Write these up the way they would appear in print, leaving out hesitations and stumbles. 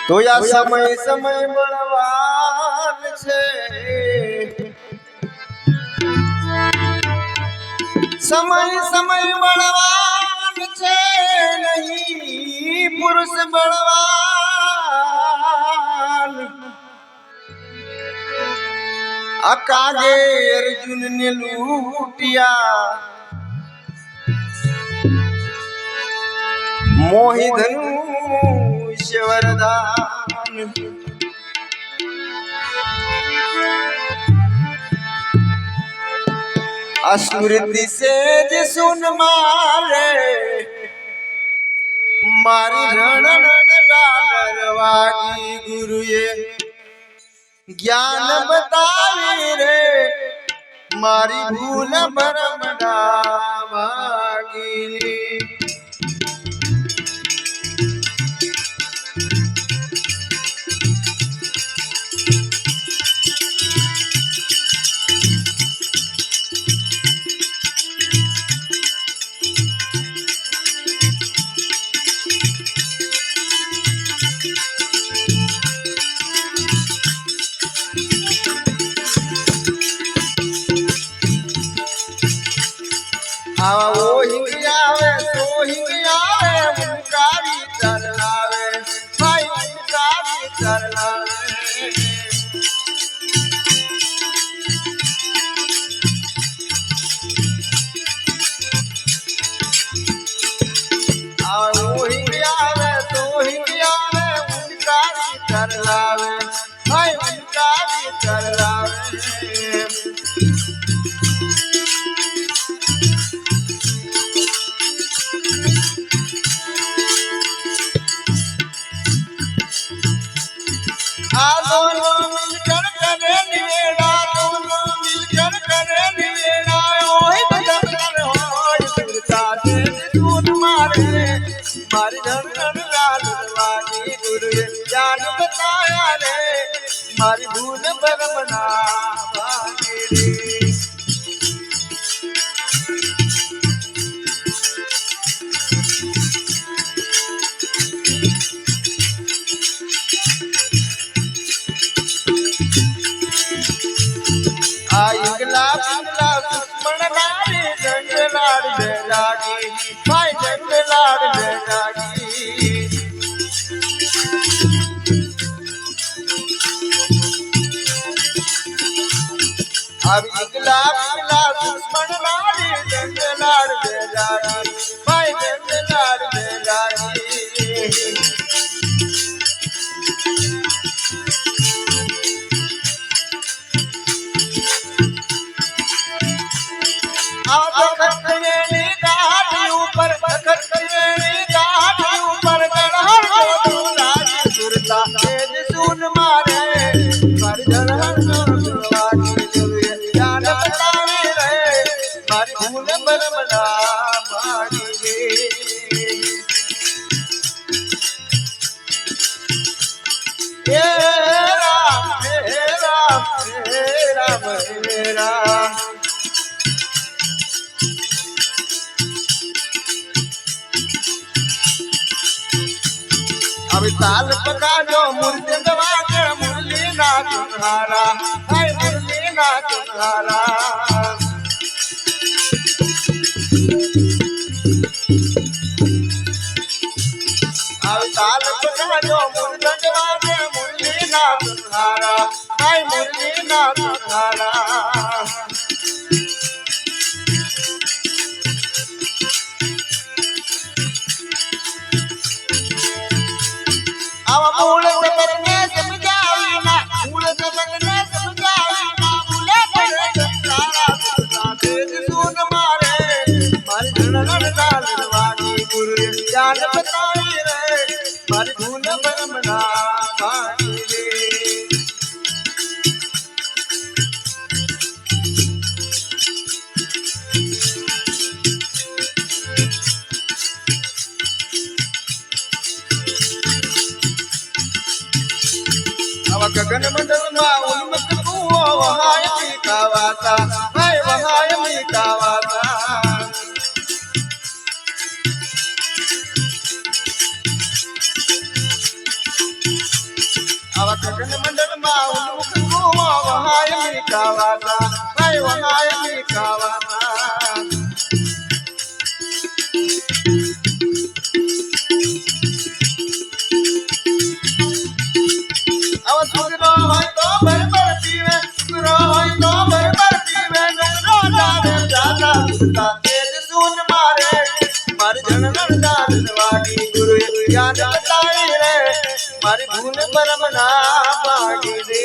તો આ સમય સમય બળવાન છે, સમય સમય બળવાન છે, નહીં પુરુષ બળવાન. આ કાગે અર્જુન ને લૂટિયા, મોહી ધનુષ વરદાન. અસ્મૃતિ સે જ સુન મારે, મારી રણ ગાલર વાગી. ગુરુએ જ્ઞાન બતાવી રે, મારી ભૂલ ભરમ વાગી. આવો હિંગ આવે તો હિંગ આવે, મુકાવી ચરણાવે ભાઈ, મુકાવી ચરણાવે. આવો હિંગ આવે તો હિંગ આવે, મુકાવી ચરણાવે ભાઈ, મુકાવી ચરણાવે. दोनों मिलकर करे निवेड़ा, दोनों मिलकर करे निवेड़ा. ओही बदल होय सुरता से सुन मारे, मारी धन गाल वाली. गुरुए ज्ञान बताया रे, मारी भूल भरम ना वागी रे. इंगला पिंगला सुमन नारी, जंगलाड़ बेरागी भाई, जंगलाड़ बेरागी. अब इंगला पिंगला सुमन नारी, जंगलाड़ बेरागी भाई, जंगलाड़ बेरागी. सुन मारे, मारी धन वागी. ज्ञान बतावे रे, मारी भूल भरम ना वागी रे. हे राम हे राम हे राम हे राम. अब ताल पका जो मुरली दवाके, मुरली ना तुम्हारा हाय, मुरली ना तुम्हारा. अब ताल पका जो मुरली दवाके, मुरली ना तुम्हारा हाय, मुरली ना तुम्हारा. मूल सबक ने समझावी ना, मूल सबक ने समझावी ना, भूले पड़े संसारा. सुन मारे, मारी धन गाल वागी. गुरु ज्ञान बतावी रे, मारी भूल भरम ना वागी रे. गगन मंडल में उन्मत्त कुओ, वहाय मी कावाता हाय, वहाय मी कावाता. આવા ગગન મંડળમાં ઉન્મુખ ગોવા વહાય મીઠાવાના ભાઈ વહાય મીઠાવાના આવા છોકરો હોય તો બરબર પીવે છોકરો હોય તો બરબર પીવે નકરો દારે દાદા સુતા તેજ સૂન મારે મારી જણન દાદ વાડી ગુરુ યાદ બતાવી રે મારી ભૂલ પરમ ના પાડી દે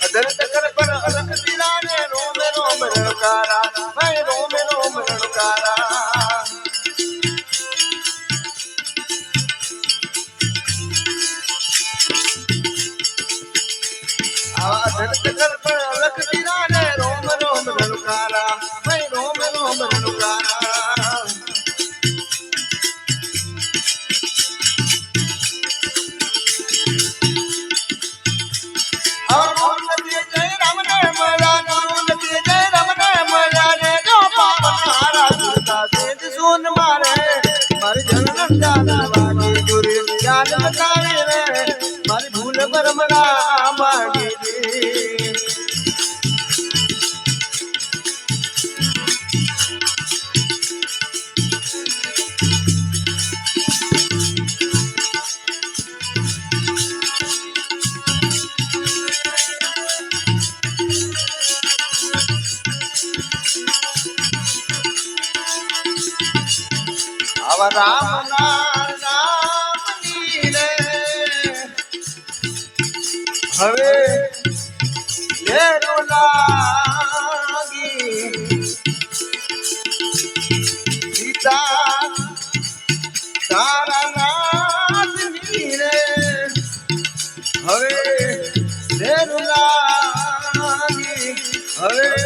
અદર તકર પર અલખ દિલાને રોમ રોમ રણકારા ભાઈ રોમ રોમ રણકારા અદર તકર પર અલખ દિલાને રોમ રોમ રણકારા ભાઈ રોમ રોમ રણકારા મારી ભૂલ પરમણા માગી દે આવા રામ નામની રે હવે લેરો લાગી સીતા તારા નામની રે હવે લેરો લાગી હવે